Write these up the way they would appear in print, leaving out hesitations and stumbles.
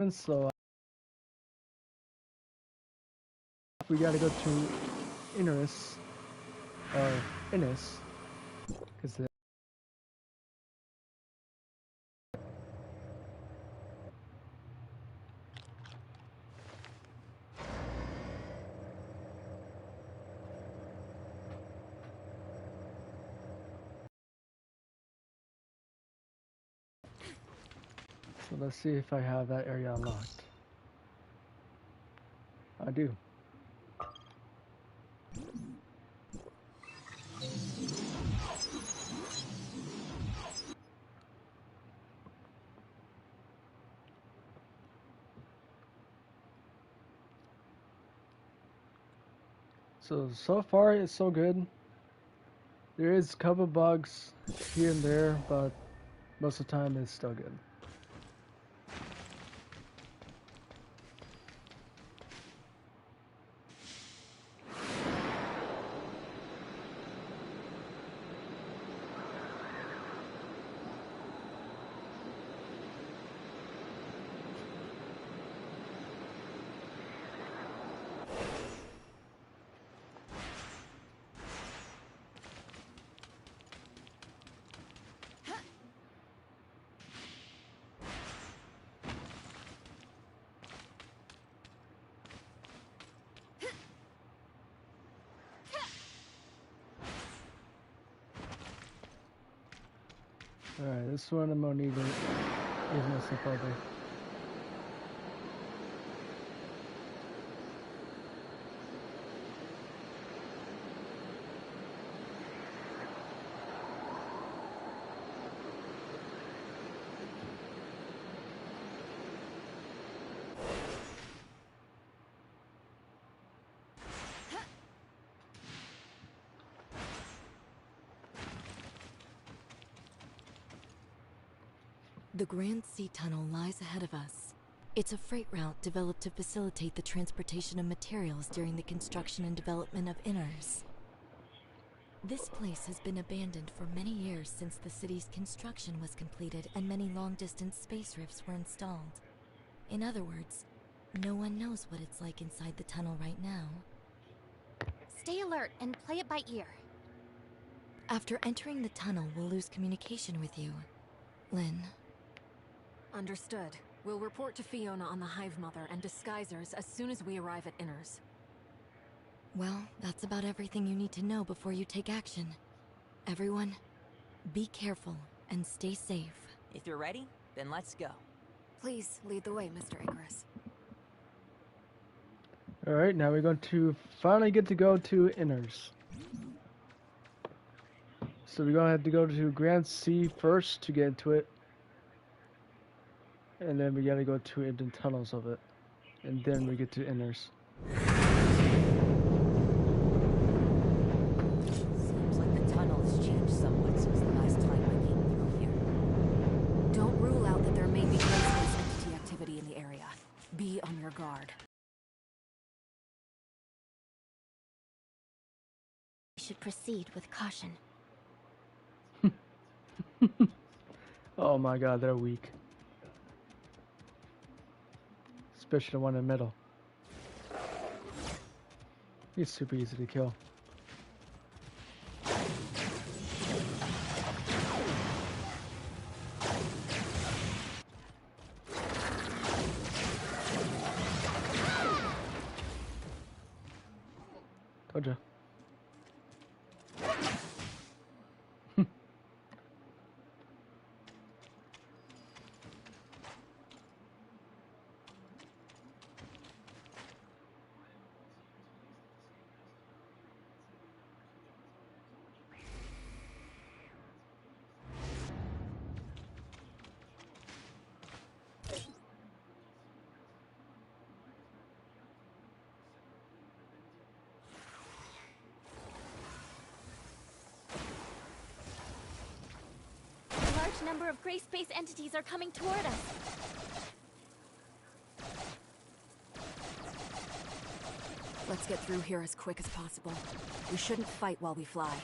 And so we gotta go to Innis, or Innis, because so let's see if I have that area unlocked. I do. So far it's so good. There is a couple bugs here and there, but most of the time it's still good. Alright, this one I'm gonna need to use myself all day. The Grand Sea Tunnel lies ahead of us. It's a freight route developed to facilitate the transportation of materials during the construction and development of Inners. This place has been abandoned for many years since the city's construction was completed and many long-distance space rifts were installed. In other words, no one knows what it's like inside the tunnel right now. Stay alert and play it by ear. After entering the tunnel, we'll lose communication with you, Lynn. Understood. We'll report to Fiona on the Hive Mother and Disguisers as soon as we arrive at Inners. Well, that's about everything you need to know before you take action. Everyone, be careful and stay safe. If you're ready, then let's go. Please lead the way, Mr. Icarus. Alright, now we're going to finally get to go to Inners. So we're gonna have to go to Grand Sea first to get into it. And then we gotta go to into tunnels of it. And then we get to Inners. Seems like the tunnel has changed somewhat since the last time I came through here. Don't rule out that there may be Gray-Space entity activity in the area. Be on your guard. We should proceed with caution. Oh my god, they're weak. Especially the one in the middle. He's super easy to kill. Told ya. A large number of gray space entities are coming toward us. Let's get through here as quick as possible. We shouldn't fight while we fly.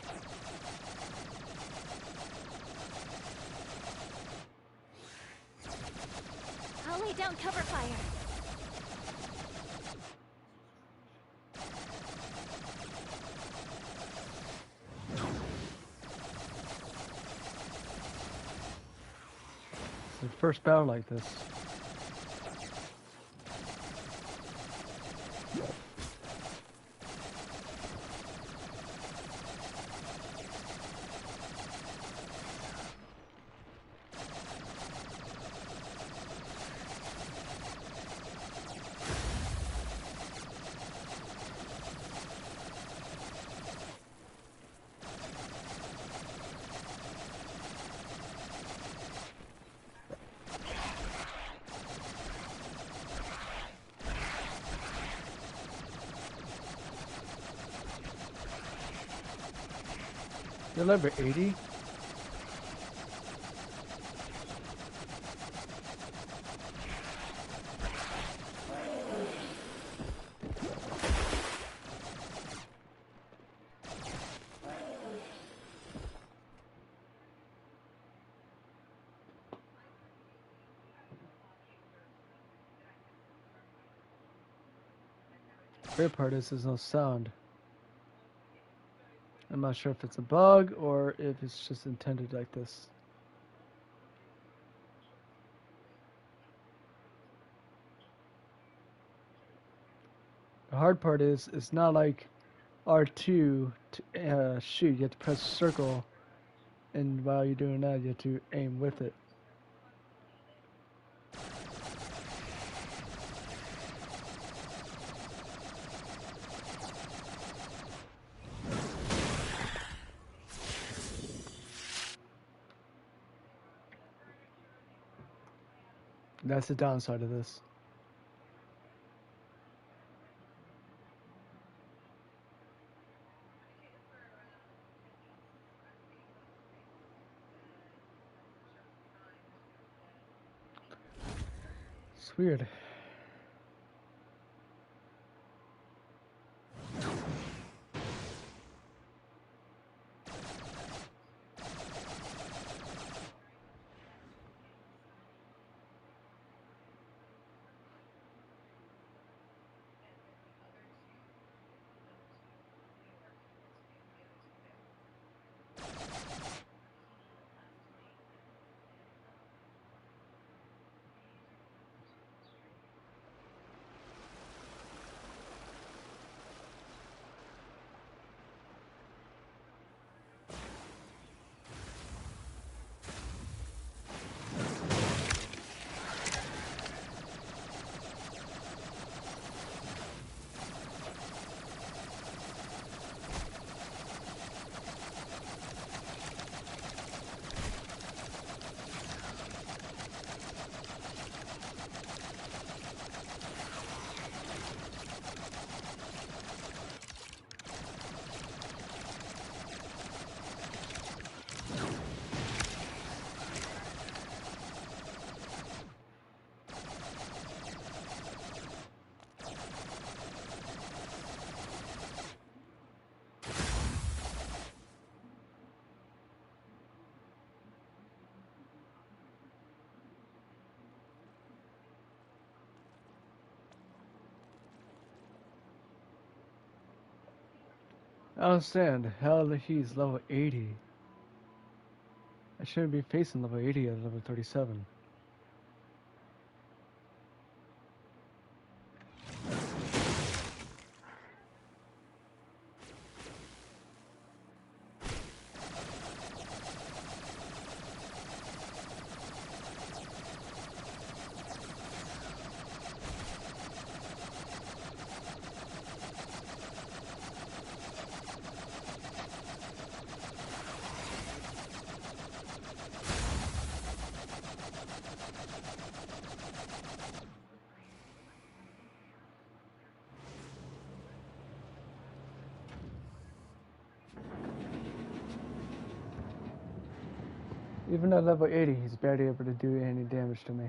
I'll lay down cover fire. It's the first battle like this. You're level 80? Great part is there's no sound. I'm not sure if it's a bug or if it's just intended like this. The hard part is it's not like R2 to shoot. You have to press circle, and while you're doing that, you have to aim with it. That's the downside of this. It's weird. I don't understand how he's level 80. I shouldn't be facing level 80 at level 37. Even at level 80, he's barely able to do any damage to me.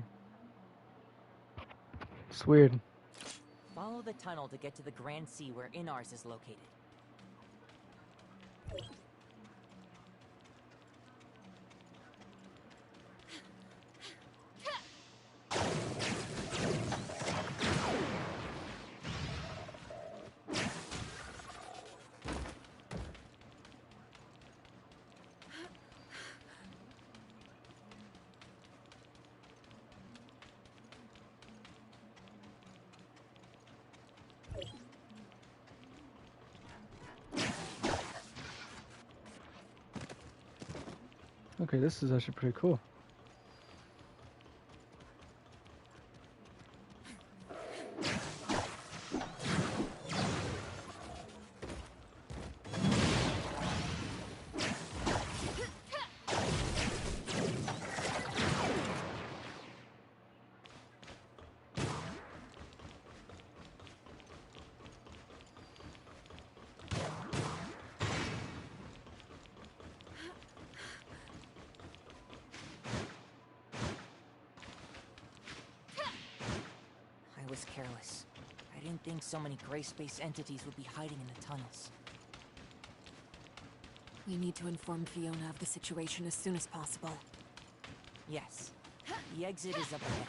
It's weird. Follow the tunnel to get to the Grand Sea where Inars is located. Okay, this is actually pretty cool. I was careless. I didn't think so many gray space entities would be hiding in the tunnels. We need to inform Fiona of the situation as soon as possible. Yes. The exit is up ahead.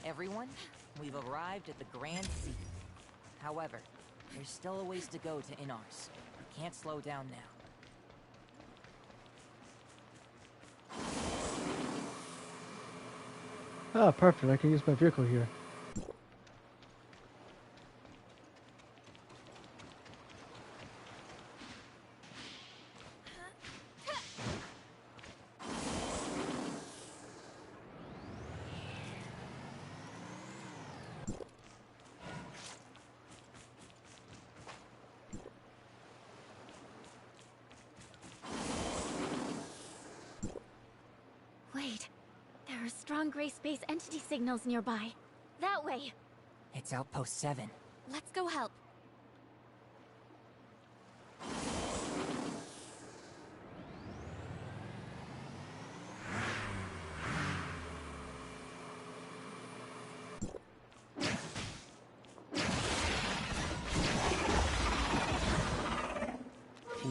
Everyone, we've arrived at the Grand Sea. However, there's still a ways to go to Inars. We can't slow down now. Ah, perfect. I can use my vehicle here. Wait. There are strong gray space entity signals nearby. That way. It's Outpost 7. Let's go help.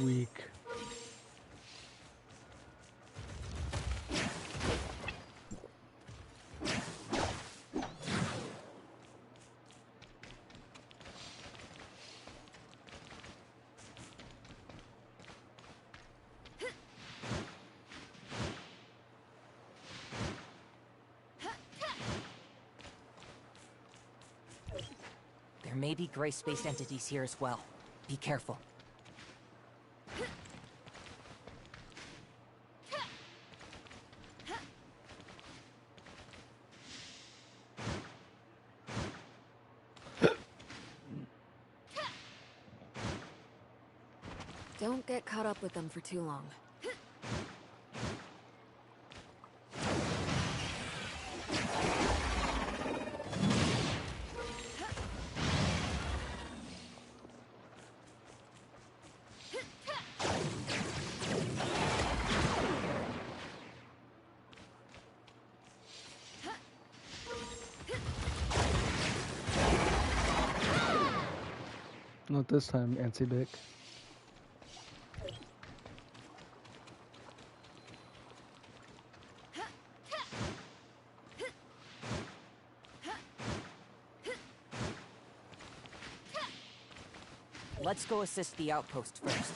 Weak. There may be gray space entities here as well. Be careful. Don't get caught up with them for too long. Not this time, Anti-Bic. Let's go assist the outpost first.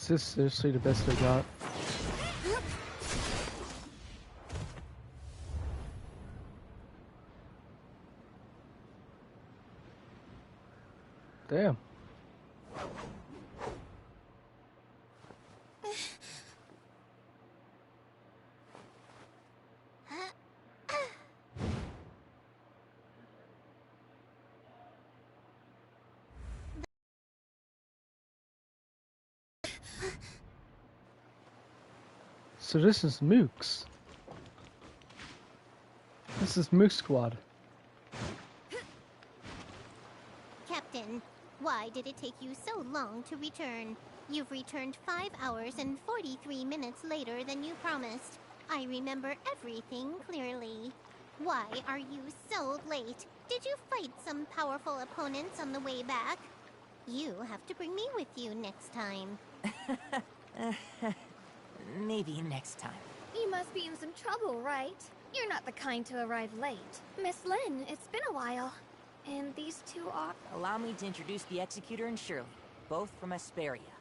This is seriously the best I got. Damn. So this is Mooks. This is Mook Squad. Captain, why did it take you so long to return? You've returned 5 hours and 43 minutes later than you promised. I remember everything clearly. Why are you so late? Did you fight some powerful opponents on the way back? You have to bring me with you next time. Maybe next time. You must be in some trouble, right? You're not the kind to arrive late. Miss Lynn, it's been a while. And these two are... Allow me to introduce the Executor and Shirley, both from Asperia.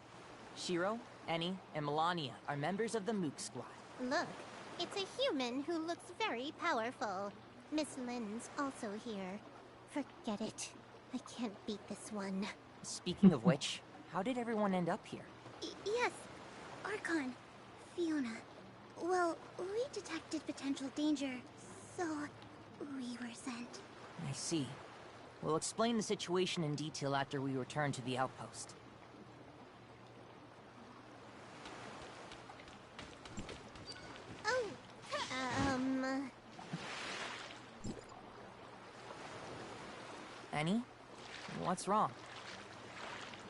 Shiro, Annie, and Melania are members of the Mook Squad. Look, it's a human who looks very powerful. Miss Lynn's also here. Forget it. I can't beat this one. Speaking of which, how did everyone end up here? Yes, Archon, Fiona. Well, we detected potential danger, so we were sent. I see. We'll explain the situation in detail after we return to the outpost. Oh, Annie? What's wrong?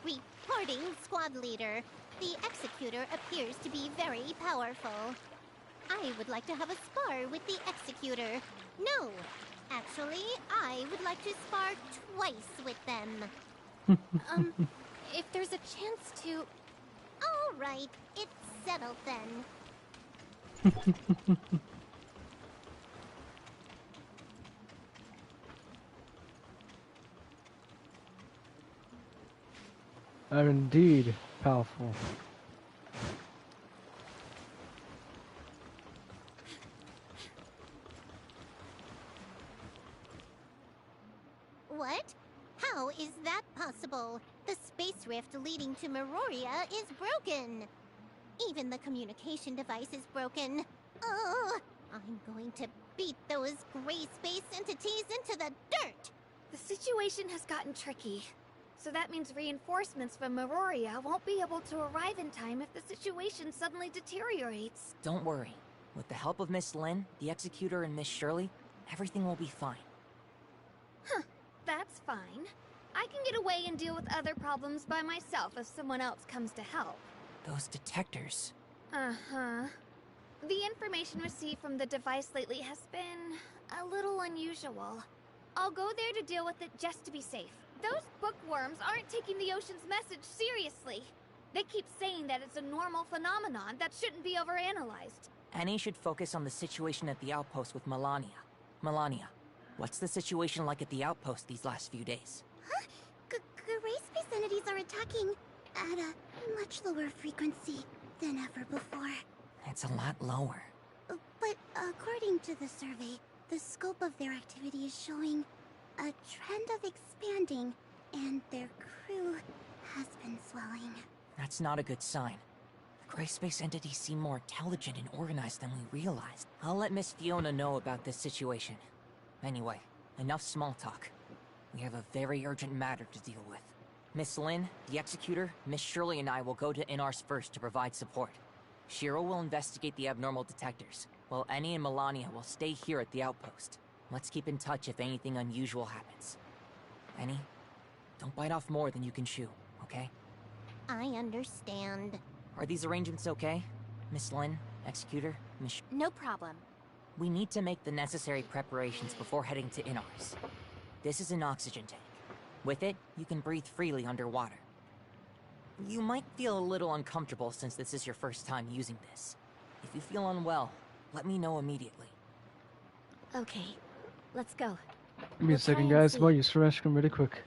Reporting, squad leader. The Executor appears to be very powerful. I would like to have a spar with the Executor. No, actually, I would like to spar twice with them. If there's a chance to... All right, it's settled then. I'm indeed powerful. What? How is that possible? The space rift leading to Meroria is broken. Even the communication device is broken. Ugh! I'm going to beat those gray space entities into the dirt! The situation has gotten tricky. So that means reinforcements from Meroria won't be able to arrive in time if the situation suddenly deteriorates. Don't worry. With the help of Miss Lynn, the Executor, and Miss Shirley, everything will be fine. That's fine. I can get away and deal with other problems by myself if someone else comes to help. Those detectors... Uh-huh. The information received from the device lately has been a little unusual. I'll go there to deal with it just to be safe. Those bookworms aren't taking the ocean's message seriously. They keep saying that it's a normal phenomenon that shouldn't be overanalyzed. Annie should focus on the situation at the outpost with Melania. Melania, what's the situation like at the outpost these last few days? Gray space entities are attacking at a much lower frequency than ever before. It's a lot lower. But according to the survey, the scope of their activity is showing a trend of expanding, and their crew has been swelling. That's not a good sign. The gray space entities seem more intelligent and organized than we realized. I'll let Miss Fiona know about this situation. Anyway, enough small talk. We have a very urgent matter to deal with. Miss Lynn, the Executor, Miss Shirley and I will go to Inars first to provide support. Shiro will investigate the abnormal detectors, while Annie and Melania will stay here at the outpost. Let's keep in touch if anything unusual happens. Annie, don't bite off more than you can chew, okay? I understand. Are these arrangements okay? Miss Lynn, Executor, Miss... No problem. We need to make the necessary preparations before heading to Inars. This is an oxygen tank. With it, you can breathe freely underwater. You might feel a little uncomfortable since this is your first time using this. If you feel unwell, let me know immediately. Okay, let's go. Give me a second, guys. I'm going to use restroom really quick.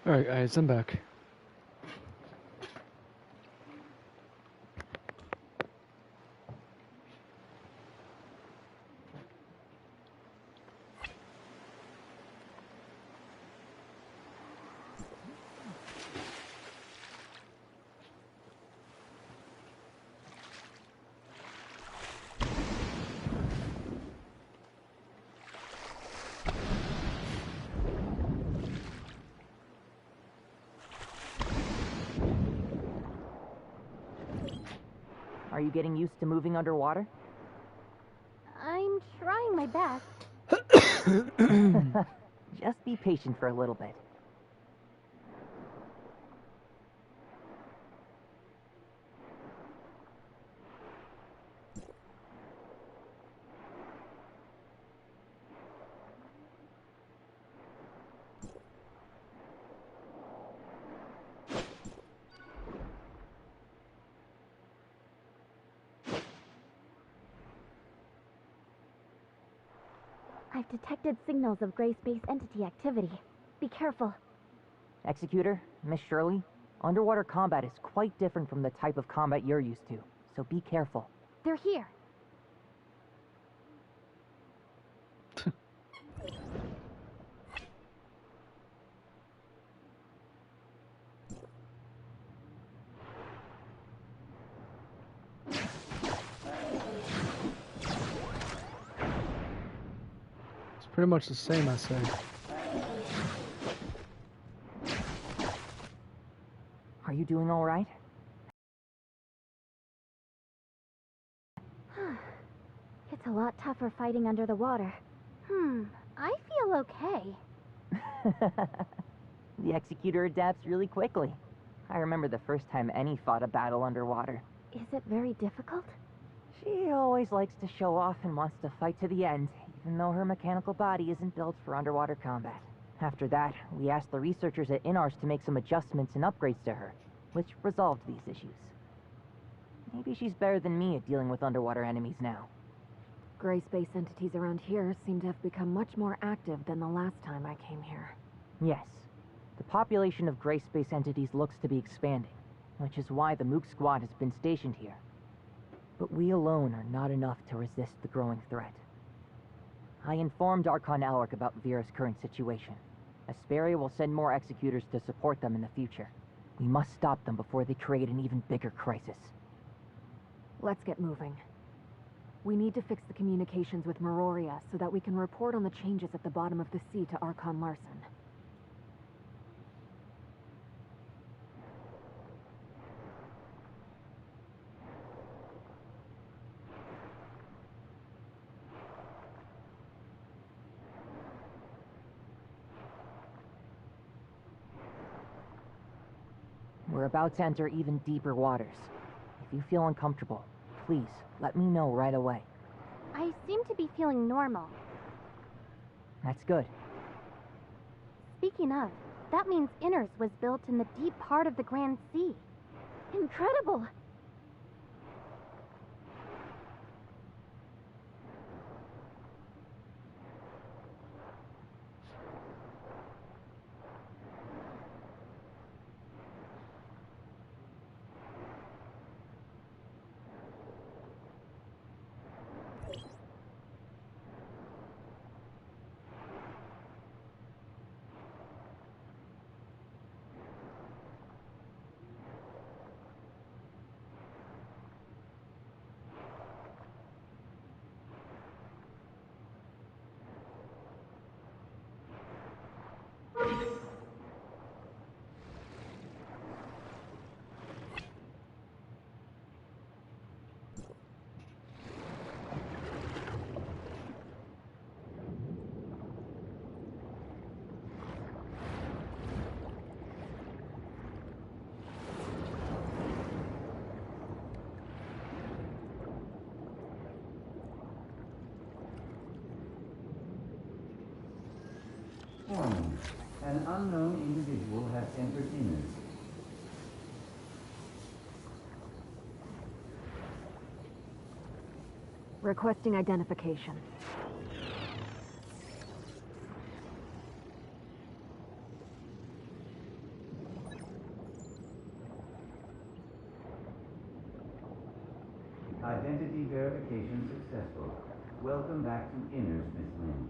Alright, guys, I'm back. Are you getting used to moving underwater? I'm trying my best. Just be patient for a little bit. I've detected signals of Gray Space Entity activity. Be careful. Executor, Miss Shirley, underwater combat is quite different from the type of combat you're used to, so be careful. They're here. It's pretty much the same, I say. Are you doing all right? It's a lot tougher fighting under the water. I feel okay. The Executor adapts really quickly. I remember the first time Annie fought a battle underwater. Is it very difficult? She always likes to show off and wants to fight to the end, even though her mechanical body isn't built for underwater combat. After that, we asked the researchers at INARS to make some adjustments and upgrades to her, which resolved these issues. Maybe she's better than me at dealing with underwater enemies now. Gray space entities around here seem to have become much more active than the last time I came here. Yes. The population of gray space entities looks to be expanding, which is why the Mook Squad has been stationed here. But we alone are not enough to resist the growing threat. I informed Archon Alric about Vera's current situation. Asperia will send more executors to support them in the future. We must stop them before they create an even bigger crisis. Let's get moving. We need to fix the communications with Meroria so that we can report on the changes at the bottom of the sea to Archon Larson. We're about to enter even deeper waters. If you feel uncomfortable, please let me know right away. I seem to be feeling normal. That's good. Speaking of, that means Inners was built in the deep part of the Grand Sea. Incredible! An unknown individual has entered Inners. Requesting identification. Entity verification successful. Welcome back to Inners, Miss Lin.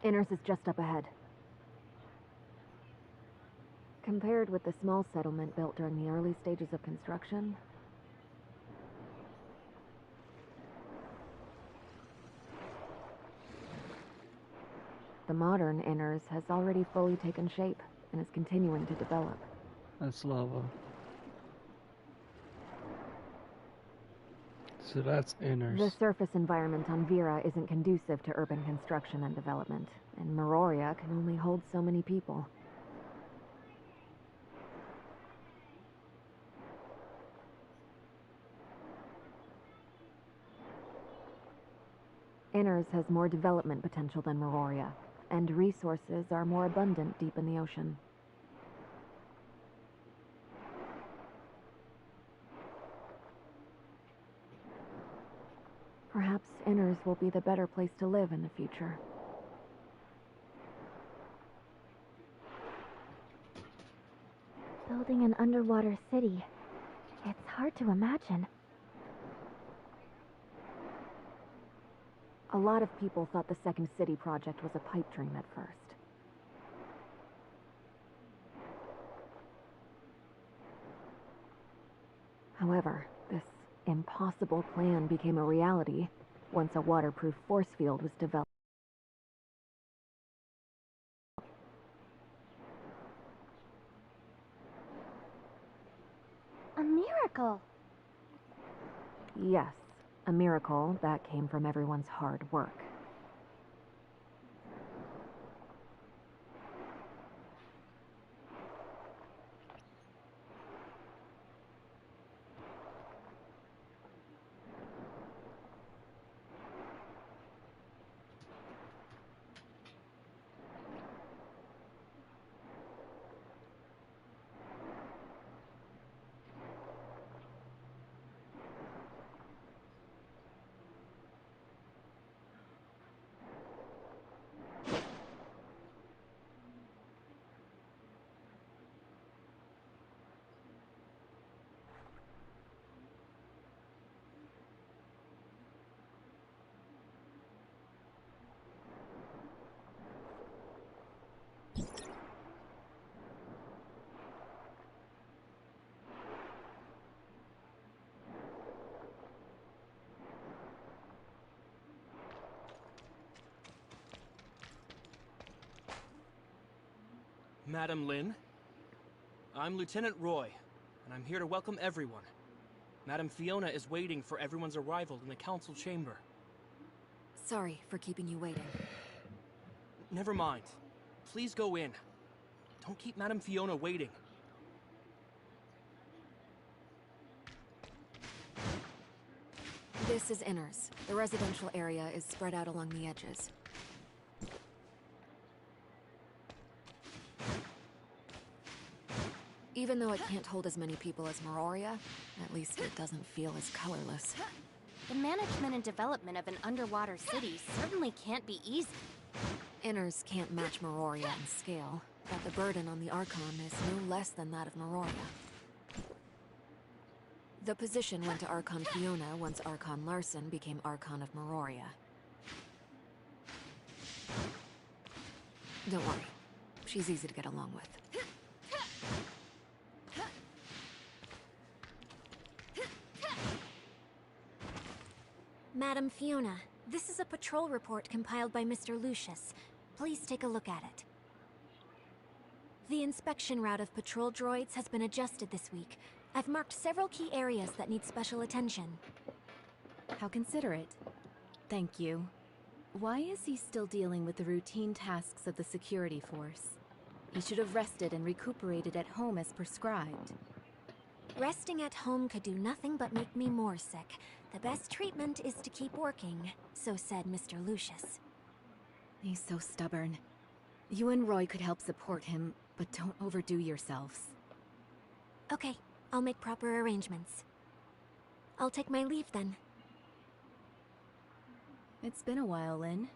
Inners is just up ahead. Compared with the small settlement built during the early stages of construction, the modern Inners has already fully taken shape and is continuing to develop. That's lava. So that's Inners. The surface environment on Vera isn't conducive to urban construction and development, and Meroria can only hold so many people. Inners has more development potential than Meroria, and resources are more abundant deep in the ocean. Perhaps Inners will be the better place to live in the future. Building an underwater city. It's hard to imagine. A lot of people thought the Second City project was a pipe dream at first. However, this impossible plan became a reality once a waterproof force field was developed. A miracle! Yes, a miracle that came from everyone's hard work. Madam Lin. I'm Lieutenant Roy, and I'm here to welcome everyone. Madam Fiona is waiting for everyone's arrival in the council chamber. Sorry for keeping you waiting. Never mind. Please go in. Don't keep Madam Fiona waiting. This is Inners. The residential area is spread out along the edges. Even though it can't hold as many people as Meroria, at least it doesn't feel as colorless. The management and development of an underwater city certainly can't be easy. Inners can't match Meroria in scale, but the burden on the Archon is no less than that of Meroria. The position went to Archon Fiona once Archon Larson became Archon of Meroria. Don't worry. She's easy to get along with. Madam Fiona, this is a patrol report compiled by Mr. Lucius. Please take a look at it. The inspection route of patrol droids has been adjusted this week. I've marked several key areas that need special attention. How considerate. Thank you. Why is he still dealing with the routine tasks of the security force? He should have rested and recuperated at home as prescribed. Resting at home could do nothing but make me more sick. The best treatment is to keep working, so said Mr. Lucius. He's so stubborn. You and Roy could help support him, but don't overdo yourselves. Okay, I'll make proper arrangements. I'll take my leave then. It's been a while, Lin.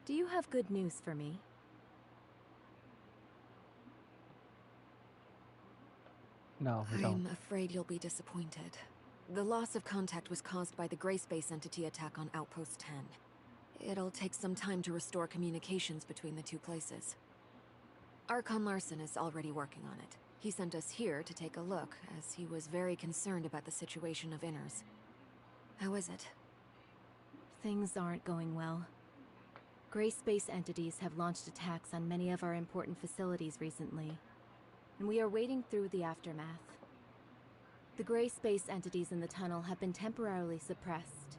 Do you have good news for me? No, we don't. I'm afraid you'll be disappointed. The loss of contact was caused by the Gray Space Entity attack on Outpost 10. It'll take some time to restore communications between the two places. Archon Larson is already working on it. He sent us here to take a look, as he was very concerned about the situation of Inners. How is it? Things aren't going well. Gray Space entities have launched attacks on many of our important facilities recently, and we are wading through the aftermath. The Gray Space entities in the tunnel have been temporarily suppressed.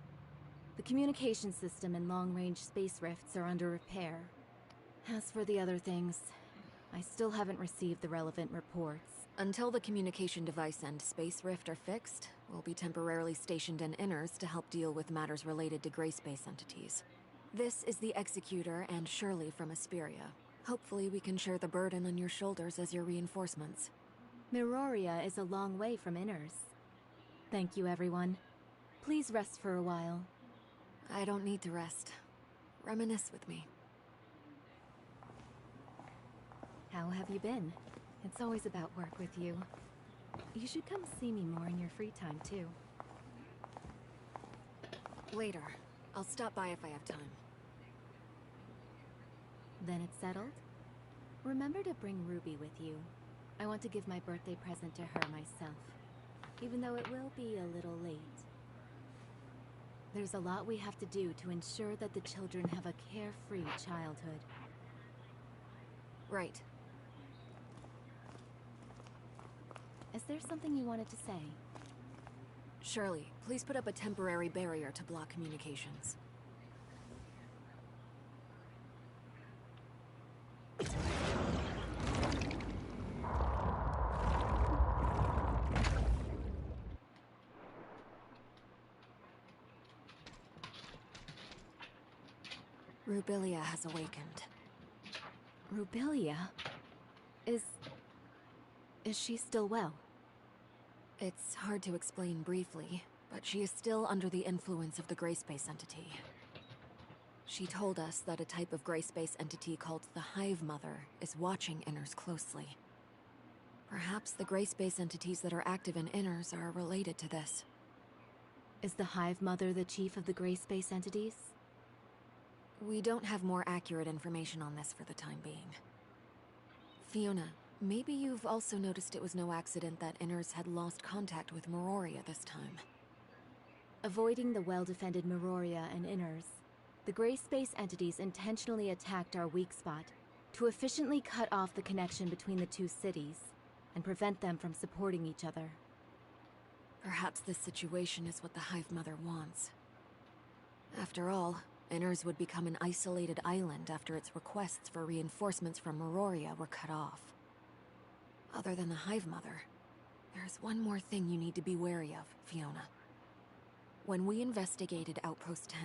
The communication system and long-range space rifts are under repair. As for the other things, I still haven't received the relevant reports. Until the communication device and space rift are fixed, we'll be temporarily stationed in Inners to help deal with matters related to Gray Space entities. This is the Executor and Shirley from Asperia. Hopefully we can share the burden on your shoulders as your reinforcements. Meroria is a long way from Inners. Thank you, everyone. Please rest for a while. I don't need to rest. Reminisce with me. How have you been? It's always about work with you. You should come see me more in your free time, too. Later. I'll stop by if I have time. Then it's settled? Remember to bring Ruby with you. I want to give my birthday present to her myself, even though it will be a little late. There's a lot we have to do to ensure that the children have a carefree childhood. Right. Is there something you wanted to say? Shirley, please put up a temporary barrier to block communications. Rubilia has awakened. Rubilia? Is she still well? It's hard to explain briefly, but she is still under the influence of the Gray Space entity. She told us that a type of Gray Space entity called the Hive Mother is watching Inners closely. Perhaps the Gray Space entities that are active in Inners are related to this. Is the Hive Mother the chief of the Gray Space entities? We don't have more accurate information on this for the time being. Fiona, maybe you've also noticed it was no accident that Inners had lost contact with Meroria this time. Avoiding the well-defended Meroria and Inners, the Gray Space entities intentionally attacked our weak spot, to efficiently cut off the connection between the two cities and prevent them from supporting each other. Perhaps this situation is what the Hive Mother wants. After all, Inners would become an isolated island after its requests for reinforcements from Meroria were cut off. Other than the Hive Mother, there's one more thing you need to be wary of, Fiona. When we investigated Outpost 10,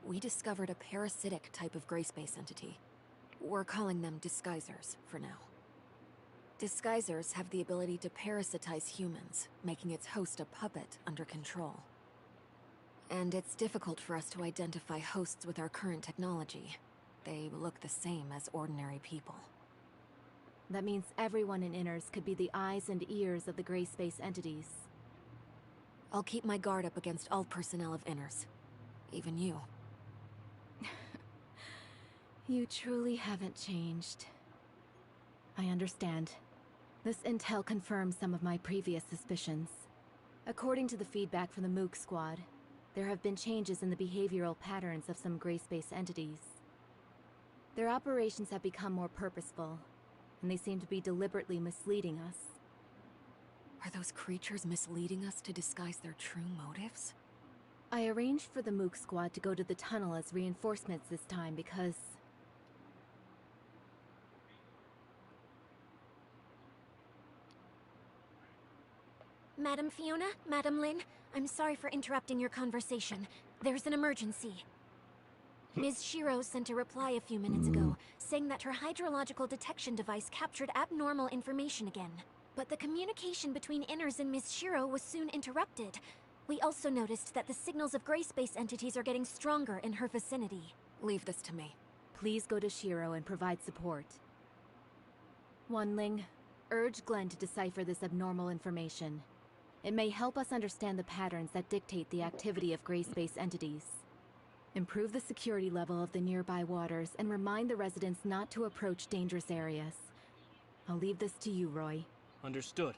we discovered a parasitic type of gray space entity. We're calling them disguisers for now. Disguisers have the ability to parasitize humans, making its host a puppet under control. And it's difficult for us to identify hosts with our current technology. They look the same as ordinary people. That means everyone in Inners could be the eyes and ears of the gray space entities. I'll keep my guard up against all personnel of Inners. Even you. You truly haven't changed. I understand. This intel confirms some of my previous suspicions. According to the feedback from the Mook Squad, there have been changes in the behavioral patterns of some gray space entities. Their operations have become more purposeful, and they seem to be deliberately misleading us. Are those creatures misleading us to disguise their true motives? I arranged for the Mook Squad to go to the tunnel as reinforcements this time because... Madam Fiona, Madam Lynn, I'm sorry for interrupting your conversation. There's an emergency. Ms. Shiro sent a reply a few minutes ago, saying that her hydrological detection device captured abnormal information again. But the communication between Inners and Ms. Shiro was soon interrupted. We also noticed that the signals of gray space entities are getting stronger in her vicinity. Leave this to me. Please go to Shiro and provide support. Wanling, urge Glenn to decipher this abnormal information. It may help us understand the patterns that dictate the activity of gray space entities. Improve the security level of the nearby waters and remind the residents not to approach dangerous areas. I'll leave this to you, Roy. Understood.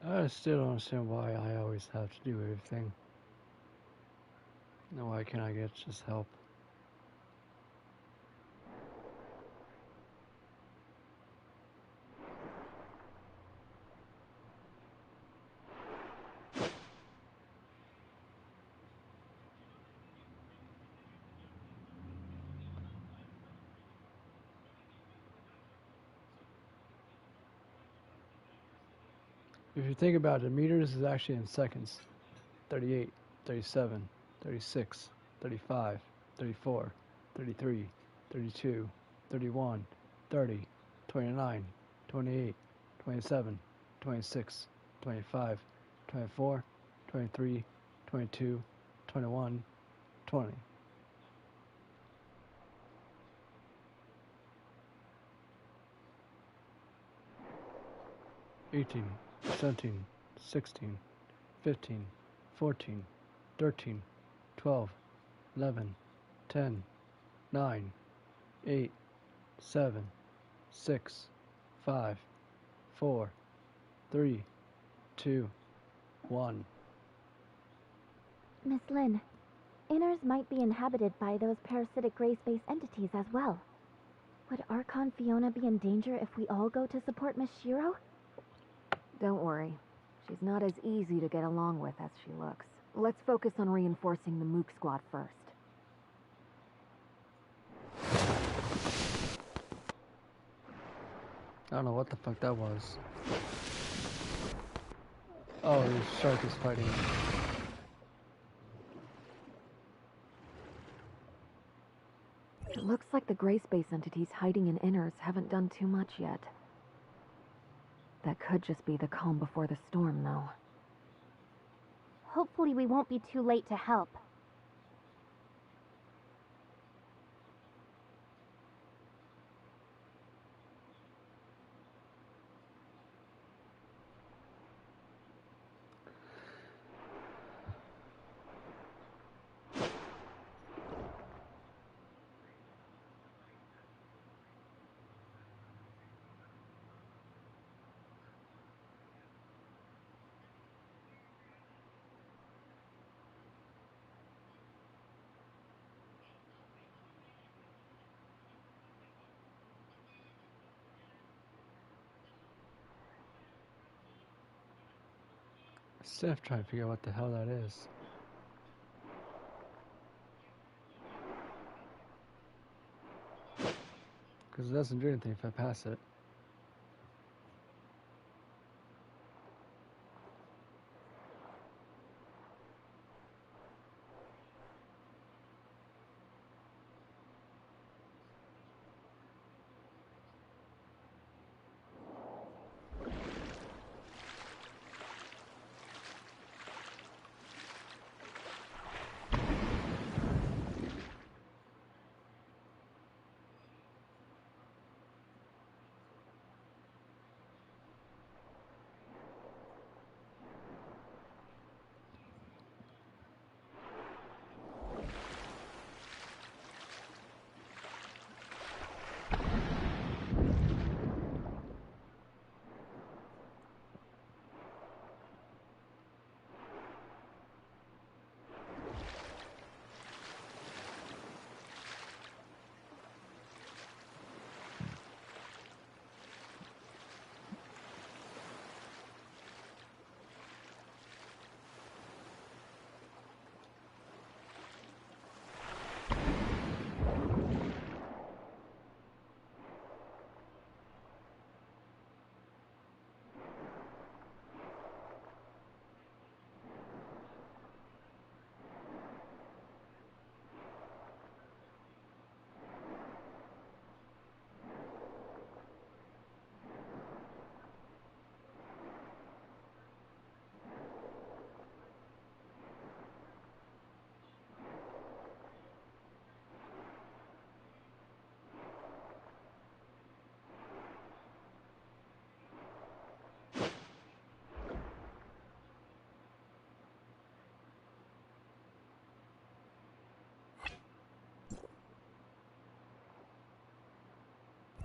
I still don't understand why I always have to do everything. No, why can't I get just help? If you think about it, meters is actually in seconds. 38, 37, 36, 35, 34, 33, 32, 31, 30, 29, 28, 27, 26, 25, 24, 23, 22, 21, 20. 18, 17, 16, 15, 14, 13, 12, 11, 10, 9, 8, 7, 6, 5, 4, 3, 2, 1. Miss Lin, Inners might be inhabited by those parasitic gray space entities as well. Would Archon Fiona be in danger if we all go to support Miss Shiro? Don't worry. She's not as easy to get along with as she looks. Let's focus on reinforcing the Mook Squad first. I don't know what the fuck that was. Oh, the shark is fighting. It looks like the gray space entities hiding in Inners haven't done too much yet. That could just be the calm before the storm, though. Hopefully we won't be too late to help. Still trying to figure out what the hell that is. Because it doesn't do anything if I pass it.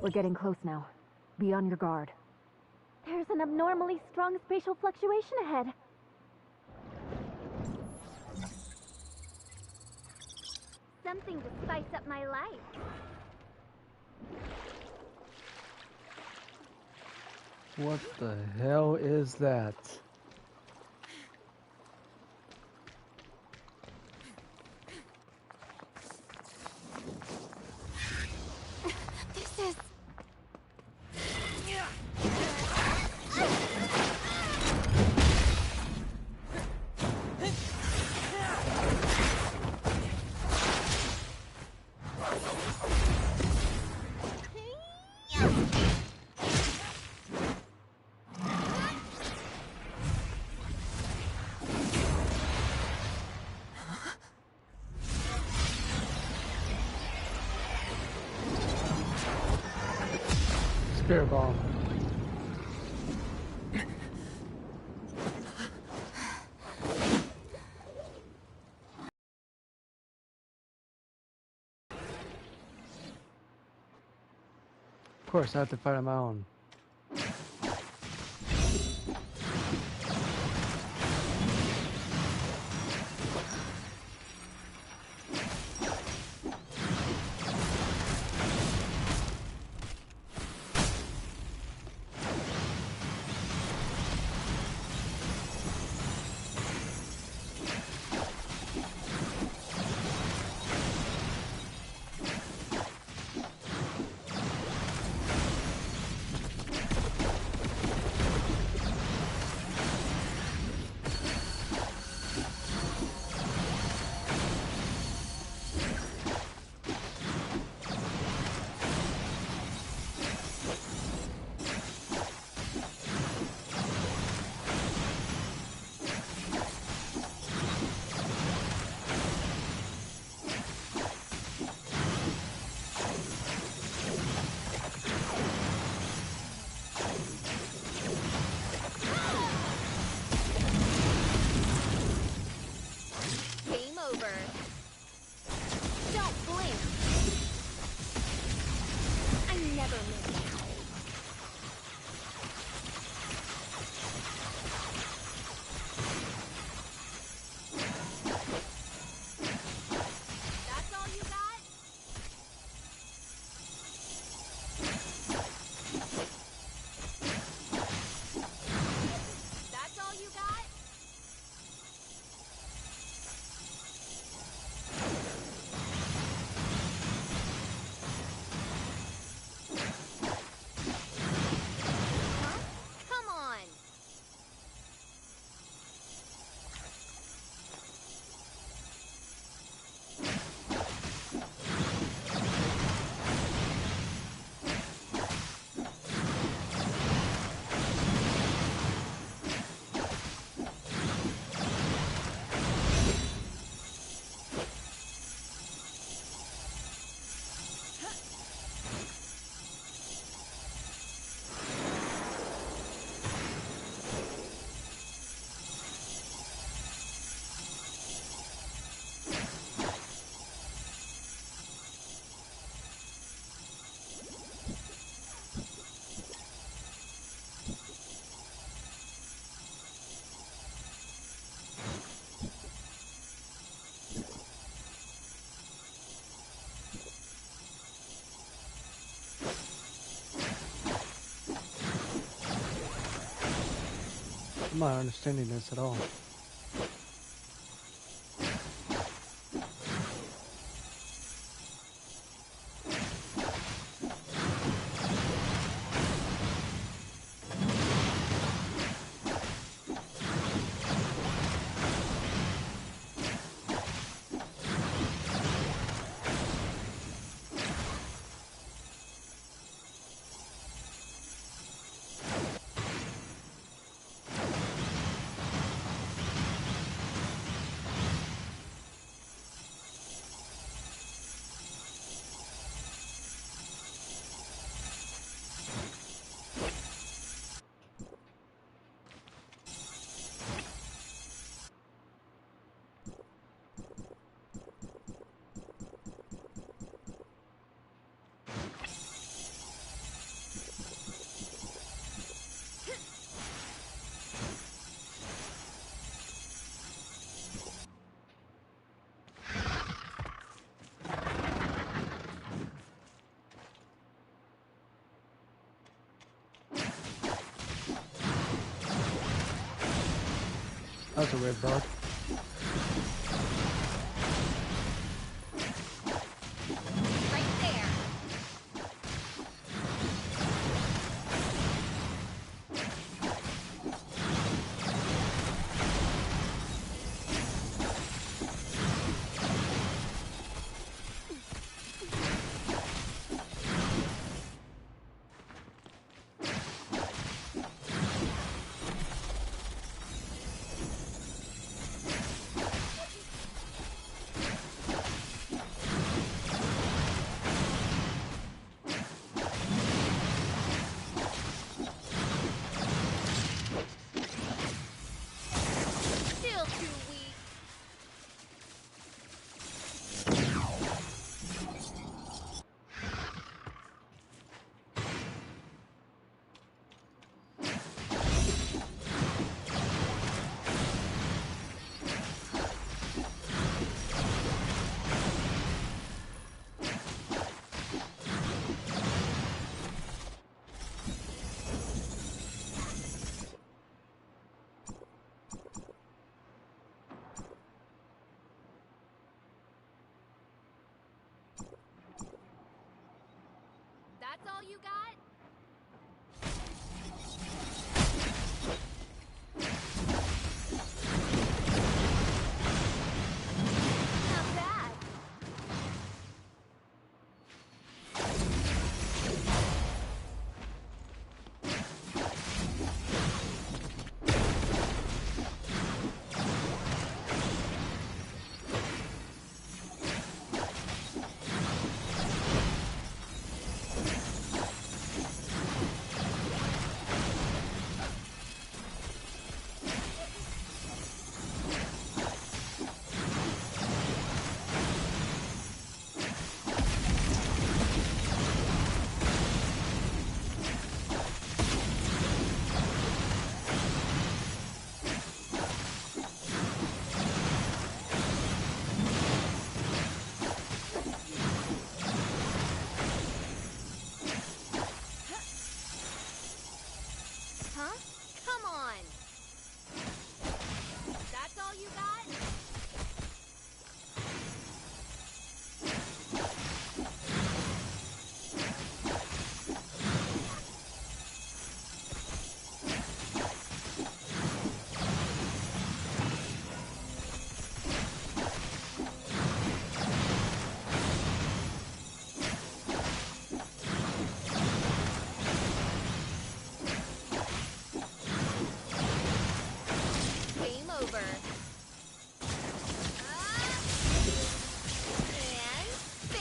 We're getting close now. Be on your guard. There's an abnormally strong spatial fluctuation ahead. Something to spice up my life. What the hell is that? This is... Spirit bomb. Of course, I have to fight on my own. I'm not understanding this at all. That's a weird bug. Right there. you got? Not bad. Huh? Come on! That's all you got? Game over. And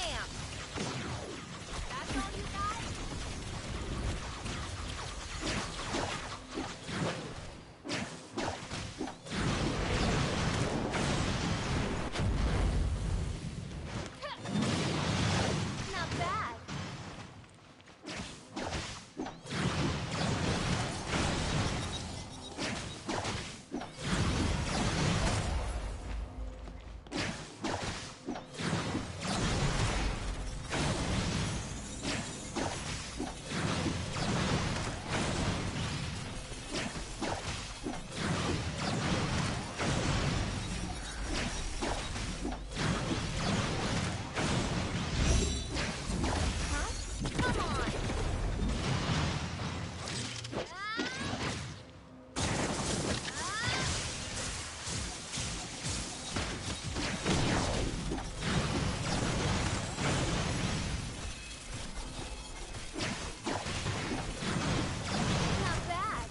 bam! That's all you got? Not bad. Huh? Come on! Not bad.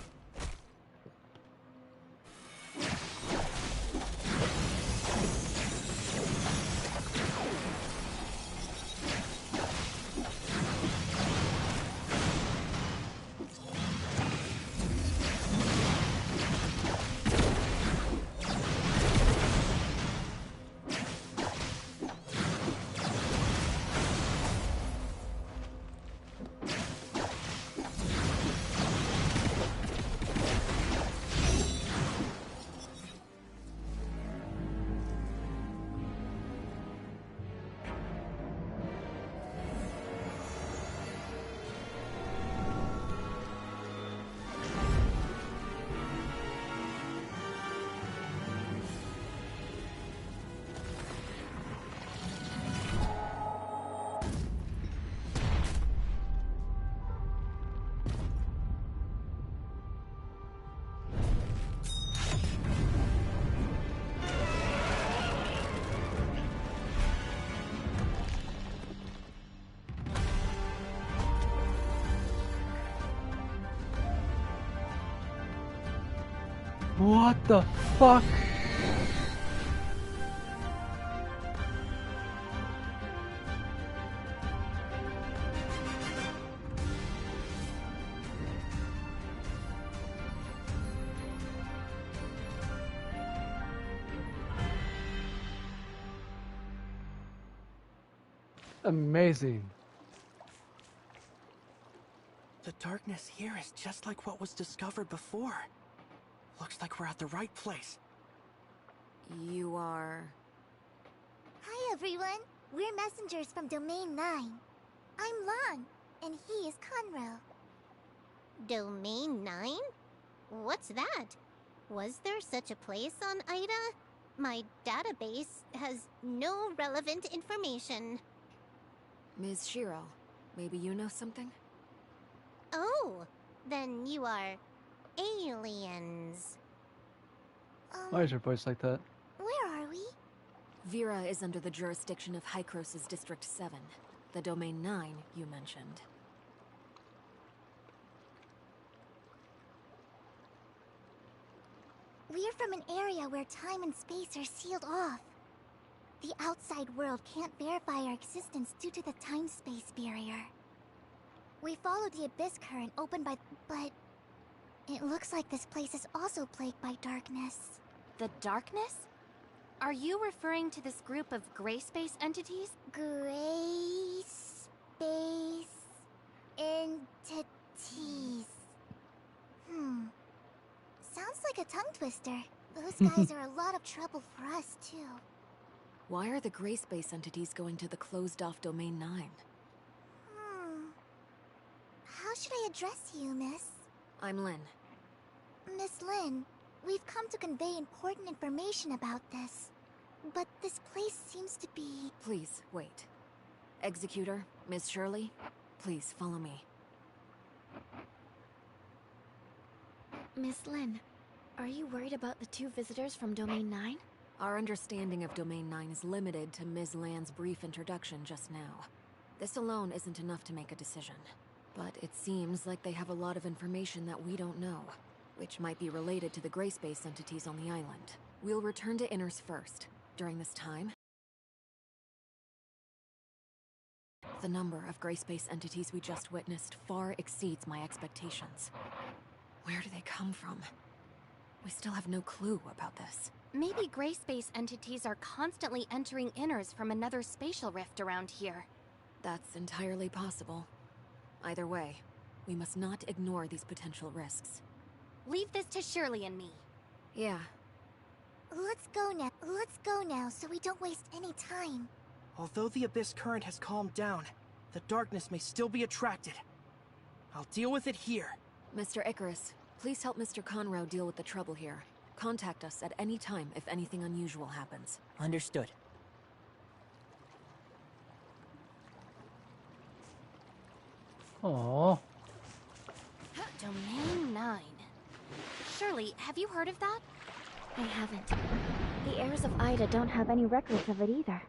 What the fuck? Amazing. The darkness here is just like what was discovered before. Looks like we're at the right place. You are... Hi, everyone. We're messengers from Domain 9. I'm Lan, and he is Conrel. Domain 9? What's that? Was there such a place on Ida? My database has no relevant information. Ms. Shiro, maybe you know something? Oh, then you are aliens. Why is your voice like that? Where are we? Vera is under the jurisdiction of Hykros' District 7, the Domain 9 you mentioned. We're from an area where time and space are sealed off. The outside world can't verify our existence due to the time-space barrier. We followed the abyss current opened by... but... it looks like this place is also plagued by darkness. The darkness? Are you referring to this group of gray space entities? Gray space entities. Sounds like a tongue twister. Those guys are a lot of trouble for us, too. Why are the gray space entities going to the closed-off Domain 9? How should I address you, miss? I'm Lynn. Miss Lynn, we've come to convey important information about this. But this place seems to be... Please, wait. Executor, Miss Shirley, please follow me. Miss Lynn, are you worried about the two visitors from Domain 9? Our understanding of Domain 9 is limited to Ms. Land's brief introduction just now. This alone isn't enough to make a decision. But it seems like they have a lot of information that we don't know, which might be related to the gray space entities on the island. We'll return to Inners first. During this time, the number of gray space entities we just witnessed far exceeds my expectations. Where do they come from? We still have no clue about this. Maybe gray space entities are constantly entering Inners from another spatial rift around here. That's entirely possible. Either way, we must not ignore these potential risks. Leave this to Shirley and me. Yeah. Let's go now. Let's go now so we don't waste any time. Although the abyss current has calmed down, the darkness may still be attracted. I'll deal with it here. Mr. Icarus, please help Mr. Conroe deal with the trouble here. Contact us at any time if anything unusual happens. Understood. Aww. Domain 9. Shirley, have you heard of that? I haven't. The heirs of Ida don't have any records of it either.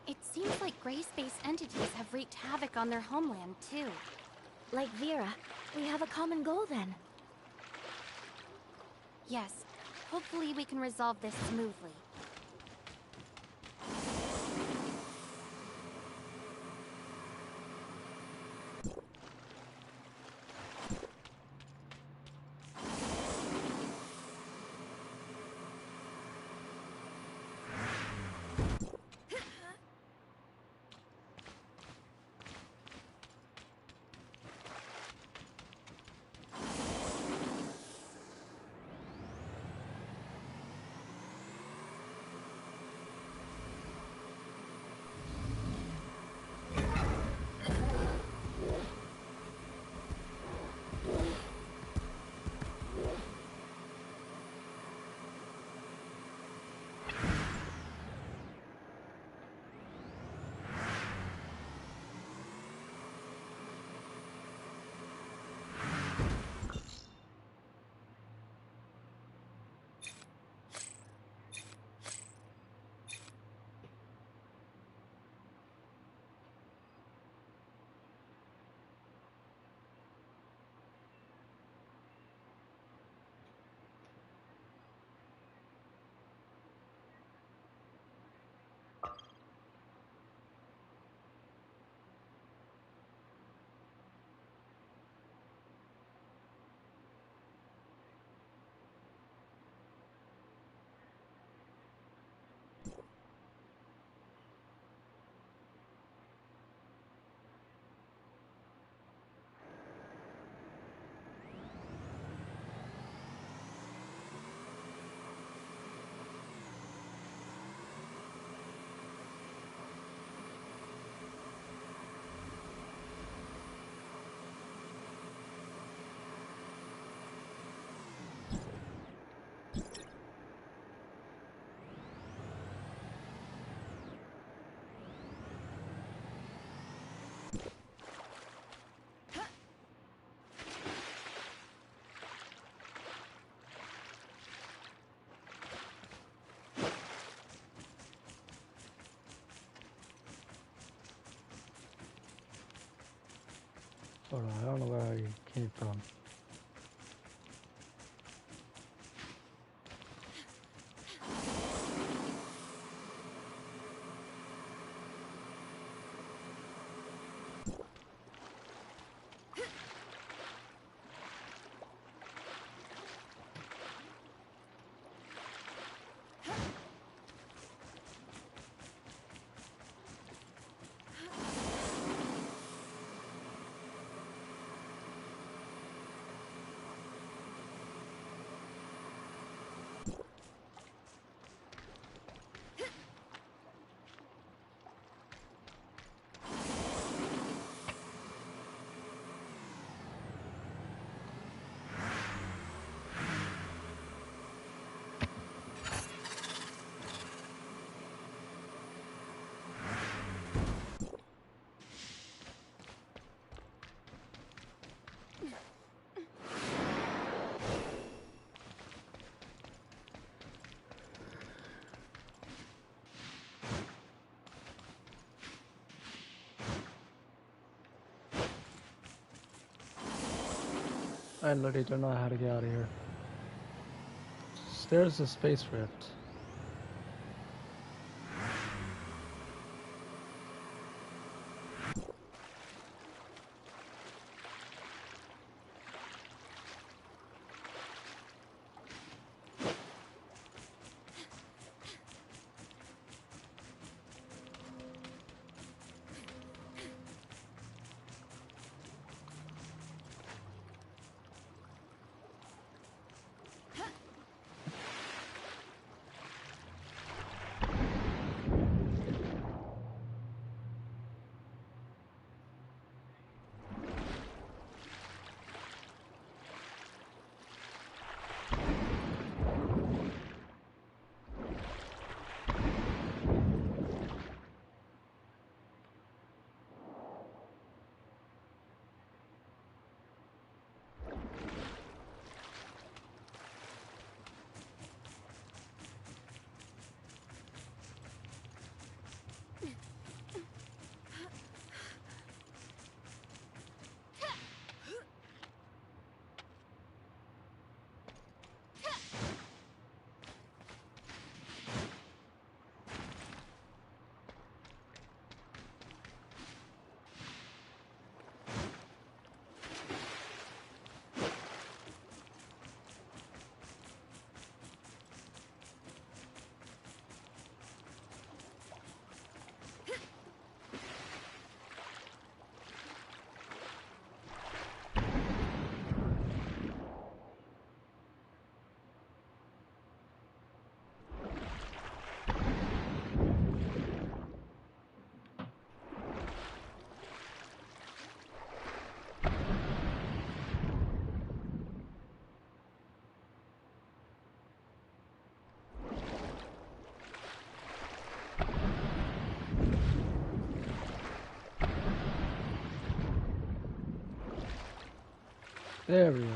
It seems like gray space entities have wreaked havoc on their homeland, too. Like Vera, we have a common goal then. Yes. Hopefully we can resolve this smoothly. Hold on, I don't know where he came from. I literally don't know how to get out of here. There's a space rift. There we go.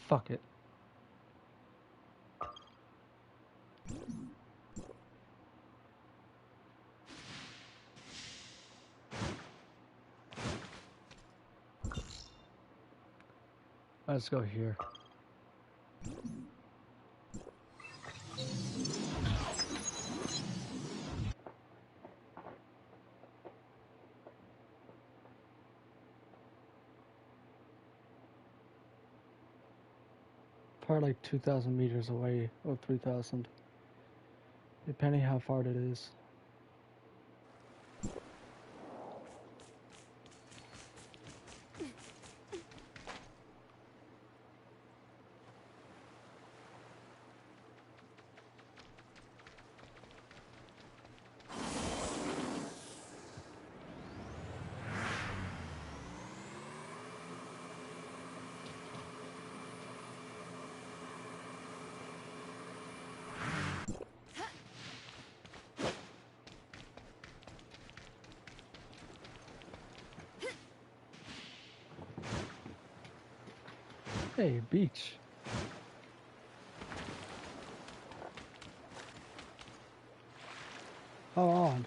Fuck it. Let's go here. Probably like 2,000 meters away, or 3,000, depending how far it is. Hey, beach. How odd.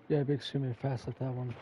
Yeah, be extremely fast at that one.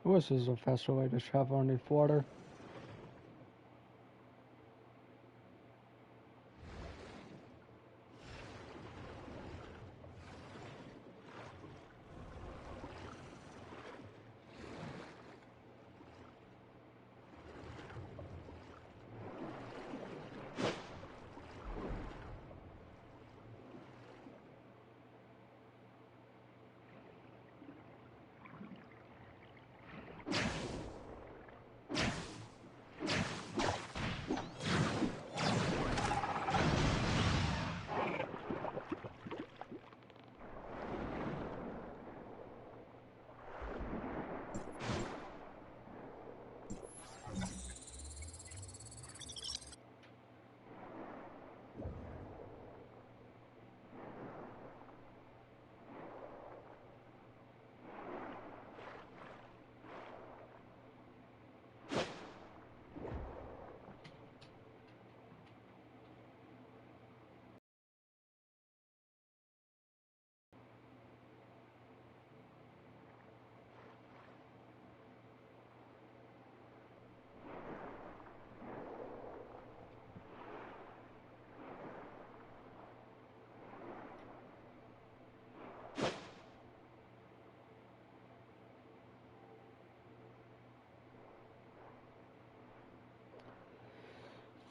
This is a faster way to travel underneath water.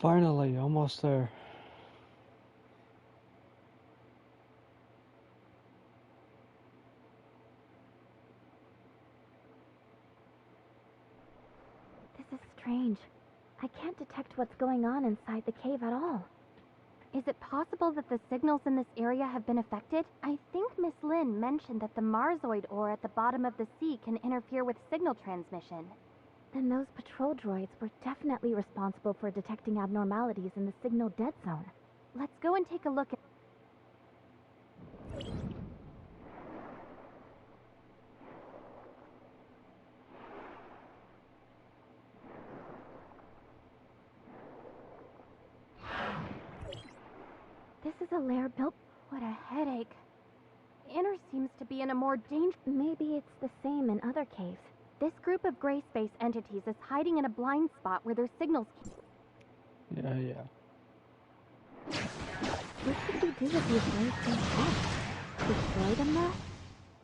Finally, almost there. This is strange. I can't detect what's going on inside the cave at all. Is it possible that the signals in this area have been affected? I think Miss Lin mentioned that the Marzoid ore at the bottom of the sea can interfere with signal transmission. Then those patrol droids were definitely responsible for detecting abnormalities in the signal dead zone. Let's go and take a look at... This is a lair built... What a headache. Inner seems to be in a more dangerous... Maybe it's the same in other caves. This group of gray space entities is hiding in a blind spot where their signals... Yeah. What should we do with these gray space entities? Destroy them now?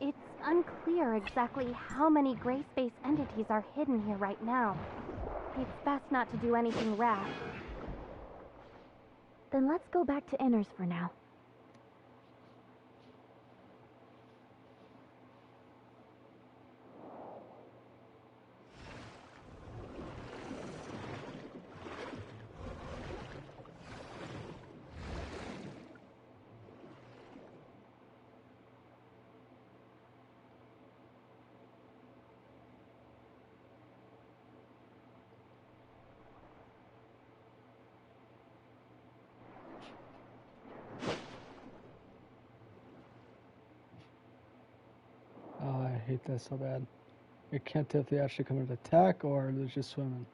It's unclear exactly how many gray space entities are hidden here right now. It's best not to do anything rash. Then let's go back to Inners for now. Oh, I hate that so bad. I can't tell if they actually come to attack or they're just swimming.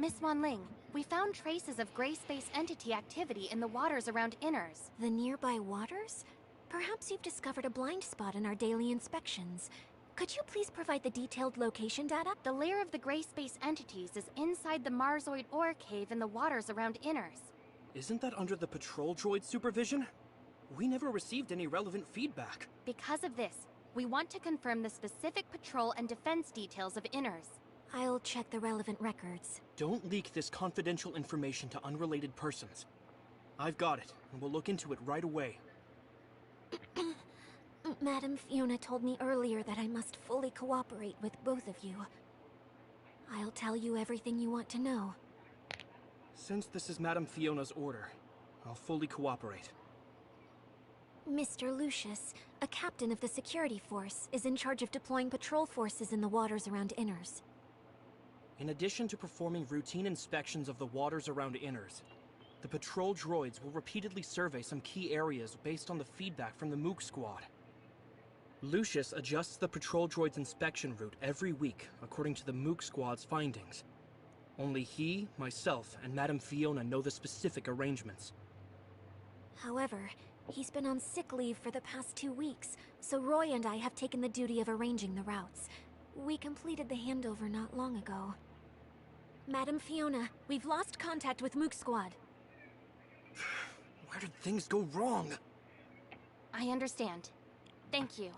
Miss Wanling, we found traces of gray space entity activity in the waters around Inners. The nearby waters? Perhaps you've discovered a blind spot in our daily inspections. Could you please provide the detailed location data? The lair of the gray space entities is inside the Marzoid ore cave in the waters around Inners. Isn't that under the patrol droid supervision? We never received any relevant feedback. Because of this, we want to confirm the specific patrol and defense details of Inners. I'll check the relevant records. Don't leak this confidential information to unrelated persons. I've got it, and we'll look into it right away. Madam Fiona told me earlier that I must fully cooperate with both of you. I'll tell you everything you want to know. Since this is Madam Fiona's order, I'll fully cooperate. Mr. Lucius, a captain of the security force, is in charge of deploying patrol forces in the waters around Inners. In addition to performing routine inspections of the waters around Inners, the patrol droids will repeatedly survey some key areas based on the feedback from the Mook Squad. Lucius adjusts the patrol droid's inspection route every week according to the Mook Squad's findings. Only he, myself, and Madam Fiona know the specific arrangements. However, he's been on sick leave for the past 2 weeks, so Roy and I have taken the duty of arranging the routes. We completed the handover not long ago. Madam Fiona, we've lost contact with Mook Squad. Where did things go wrong? I understand. Thank you.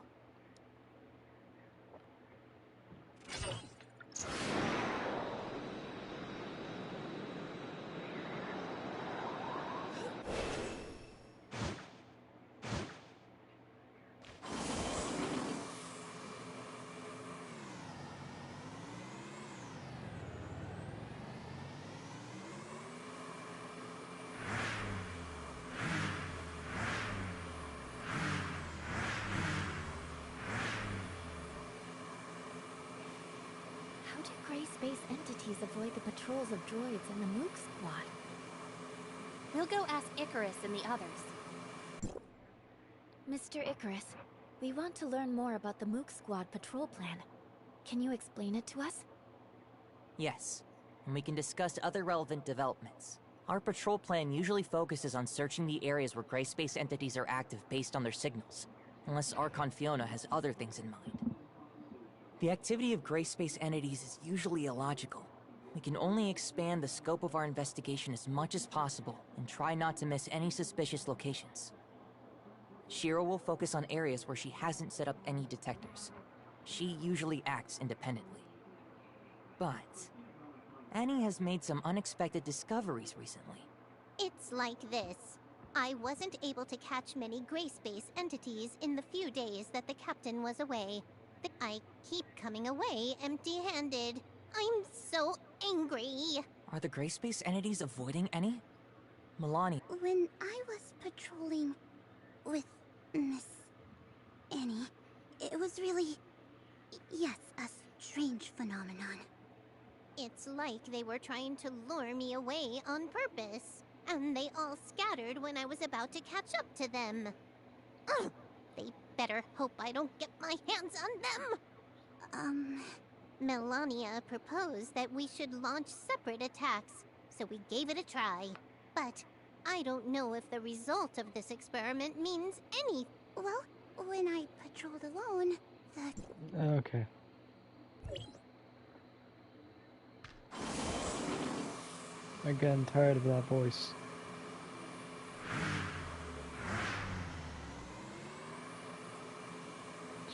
How do gray space entities avoid the patrols of droids and the Mook Squad? We'll go ask Icarus and the others. Mr. Icarus, we want to learn more about the Mook Squad patrol plan. Can you explain it to us? Yes, and we can discuss other relevant developments. Our patrol plan usually focuses on searching the areas where gray space entities are active based on their signals, unless Archon Fiona has other things in mind. The activity of gray space entities is usually illogical. We can only expand the scope of our investigation as much as possible and try not to miss any suspicious locations. Shiro will focus on areas where she hasn't set up any detectors. She usually acts independently. But Annie has made some unexpected discoveries recently. It's like this. I wasn't able to catch many gray space entities in the few days that the captain was away. I keep coming away empty-handed. I'm so angry. Are the gray space entities avoiding any? Milani. When I was patrolling with Miss Annie, it was really, yes, a strange phenomenon. It's like they were trying to lure me away on purpose, and they all scattered when I was about to catch up to them. Ugh, they better hope I don't get my hands on them. Melania proposed that we should launch separate attacks, so we gave it a try. But I don't know if the result of this experiment means anything. Well, when I patrolled alone, Okay. I'm getting tired of that voice.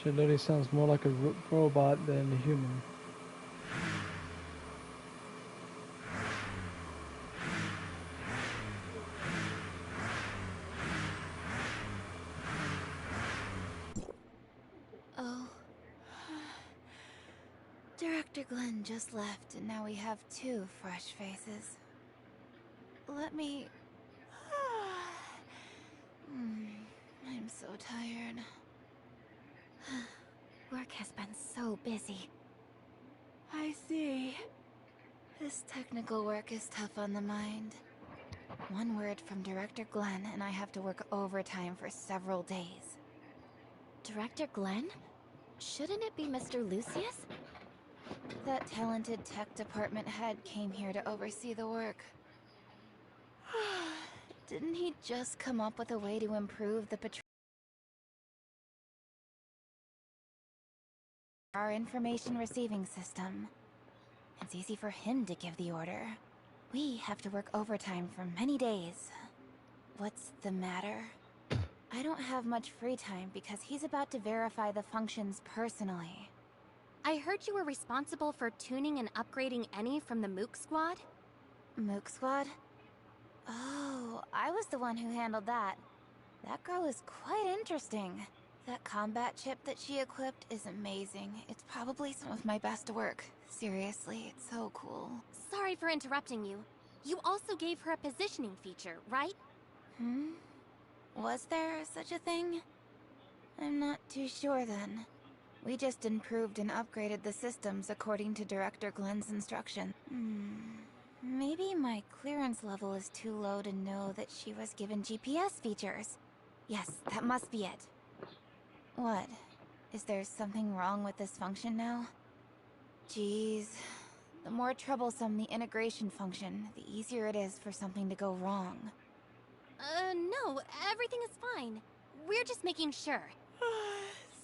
She literally sounds more like a robot than a human. Oh. Director Glenn just left, and now we have 2 fresh faces. Let me... I'm so tired. Work has been so busy. I see. This technical work is tough on the mind. One word from Director Glenn, and I have to work overtime for several days. Director Glenn? Shouldn't it be Mr. Lucius? That talented tech department head came here to oversee the work. Didn't he just come up with a way to improve the our information receiving system? It's easy for him to give the order. We have to work overtime for many days. What's the matter? I don't have much free time because he's about to verify the functions personally. I heard you were responsible for tuning and upgrading any from the Mook Squad? Mook Squad? Oh, I was the one who handled that. That girl is quite interesting. That combat chip that she equipped is amazing. It's probably some of my best work. Seriously, it's so cool. Sorry for interrupting you. You also gave her a positioning feature, right? Was there such a thing? I'm not too sure then. We just improved and upgraded the systems according to Director Glenn's instruction. Maybe my clearance level is too low to know that she was given GPS features. Yes, that must be it. What? Is there something wrong with this function now? Jeez. The more troublesome the integration function, the easier it is for something to go wrong. No, everything is fine. We're just making sure.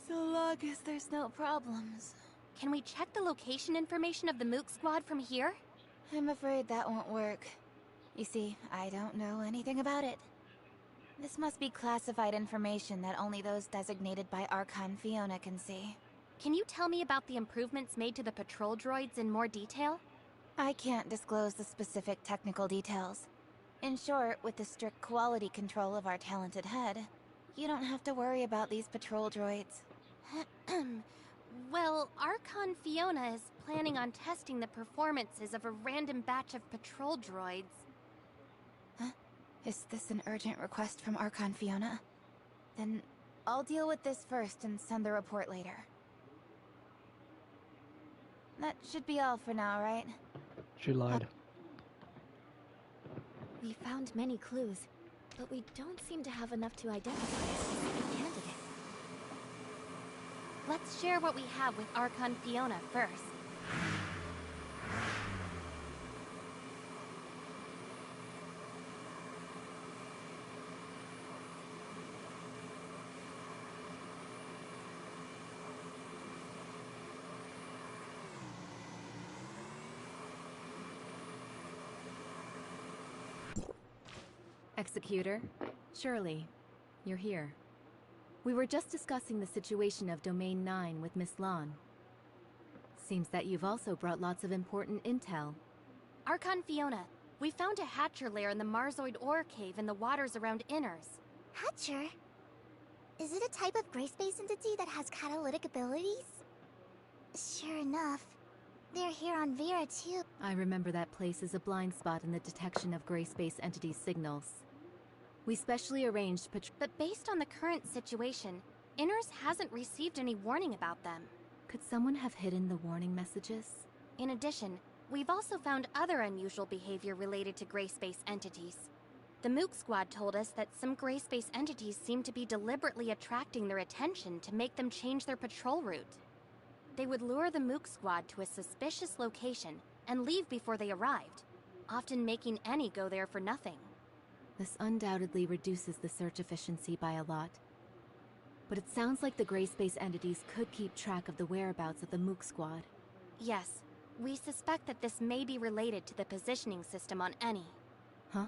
So long as there's no problems. Can we check the location information of the Mook Squad from here? I'm afraid that won't work. You see, I don't know anything about it. This must be classified information that only those designated by Archon Fiona can see. Can you tell me about the improvements made to the patrol droids in more detail? I can't disclose the specific technical details. In short, with the strict quality control of our talented head, you don't have to worry about these patrol droids. Well, Archon Fiona is planning on testing the performances of a random batch of patrol droids. Huh? Is this an urgent request from Archon Fiona? Then I'll deal with this first and send the report later. That should be all for now, right? She lied. We found many clues, but we don't seem to have enough to identify a specific candidate. Let's share what we have with Archon Fiona first. Executor, Shirley, you're here. We were just discussing the situation of Domain 9 with Miss Lon. Seems that you've also brought lots of important intel. Archon Fiona, we found a Hatcher lair in the Marzoid ore cave in the waters around Inners. Hatcher? Is it a type of gray space entity that has catalytic abilities? Sure enough. They're here on Vera, too. I remember that place as a blind spot in the detection of gray space entity signals. We specially arranged But based on the current situation, Inners hasn't received any warning about them. Could someone have hidden the warning messages? In addition, we've also found other unusual behavior related to gray space entities. The Mook Squad told us that some gray space entities seem to be deliberately attracting their attention to make them change their patrol route. They would lure the Mook Squad to a suspicious location and leave before they arrived, often making any go there for nothing. This undoubtedly reduces the search efficiency by a lot. But it sounds like the gray space entities could keep track of the whereabouts of the Mook Squad. Yes, we suspect that this may be related to the positioning system on Eni. Huh?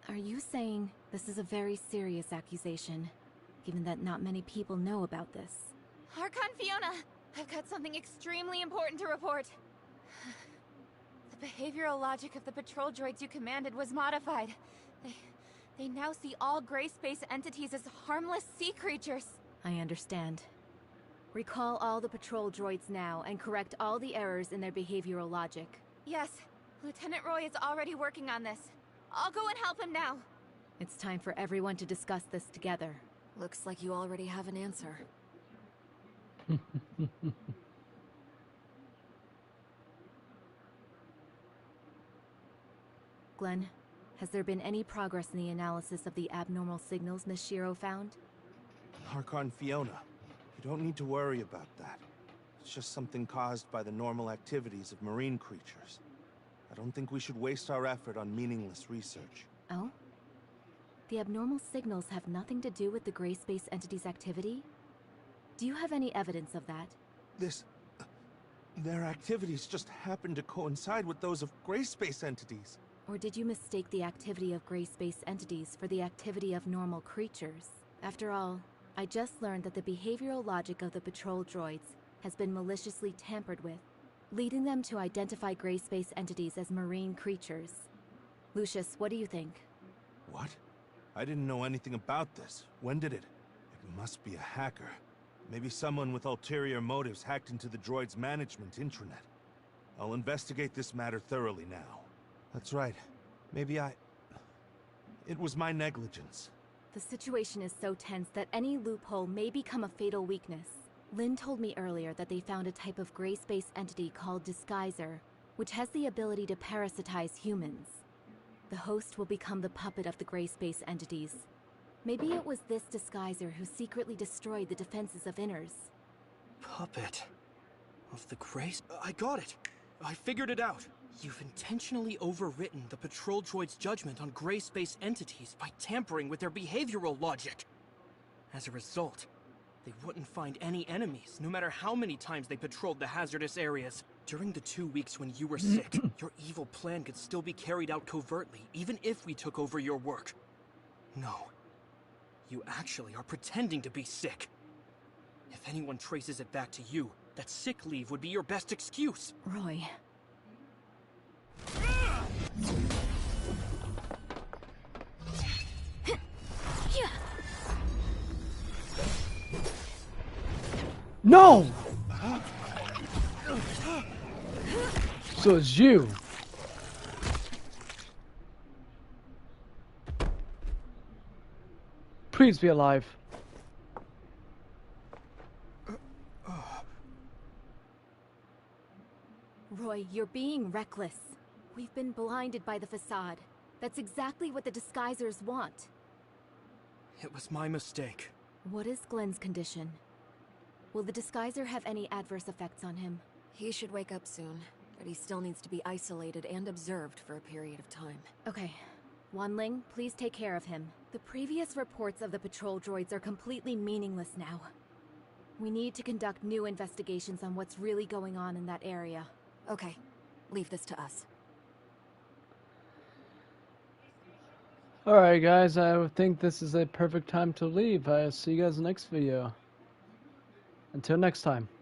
Are you saying this is a very serious accusation, given that not many people know about this? Archon Fiona! I've got something extremely important to report. The behavioral logic of the patrol droids you commanded was modified. They now see all gray space entities as harmless sea creatures. I understand. Recall all the patrol droids now and correct all the errors in their behavioral logic. Yes, Lieutenant Roy is already working on this. I'll go and help him now. It's time for everyone to discuss this together. Looks like you already have an answer. Glenn, has there been any progress in the analysis of the abnormal signals Miss Shiro found? Archon Fiona, you don't need to worry about that. It's just something caused by the normal activities of marine creatures. I don't think we should waste our effort on meaningless research. Oh? The abnormal signals have nothing to do with the gray space entity's activity? Do you have any evidence of that? Their activities just happen to coincide with those of gray space entities. Or did you mistake the activity of gray space entities for the activity of normal creatures? After all, I just learned that the behavioral logic of the patrol droids has been maliciously tampered with, leading them to identify gray space entities as marine creatures. Lucius, what do you think? What? I didn't know anything about this. When did it? It must be a hacker. Maybe someone with ulterior motives hacked into the droid's management intranet. I'll investigate this matter thoroughly now. That's right. Maybe it was my negligence. The situation is so tense that any loophole may become a fatal weakness. Lynn told me earlier that they found a type of gray space entity called Disguiser, which has the ability to parasitize humans. The host will become the puppet of the gray space entities. Maybe it was this Disguiser who secretly destroyed the defenses of Inners. Puppet of the Grace? I got it! I figured it out! You've intentionally overwritten the patrol droid's judgment on gray space entities by tampering with their behavioral logic. As a result, they wouldn't find any enemies, no matter how many times they patrolled the hazardous areas. During the 2 weeks when you were sick, your evil plan could still be carried out covertly, even if we took over your work. No. You actually are pretending to be sick. If anyone traces it back to you, that sick leave would be your best excuse. Roy. No! So it's you. Please be alive. Roy, you're being reckless. We've been blinded by the facade. That's exactly what the Disguisers want. It was my mistake. What is Glenn's condition? Will the Disguiser have any adverse effects on him? He should wake up soon, but he still needs to be isolated and observed for a period of time. Okay. Wanling, please take care of him. The previous reports of the patrol droids are completely meaningless now. We need to conduct new investigations on what's really going on in that area. Okay. Leave this to us. Alright guys, I think this is a perfect time to leave. I'll see you guys in the next video. Until next time.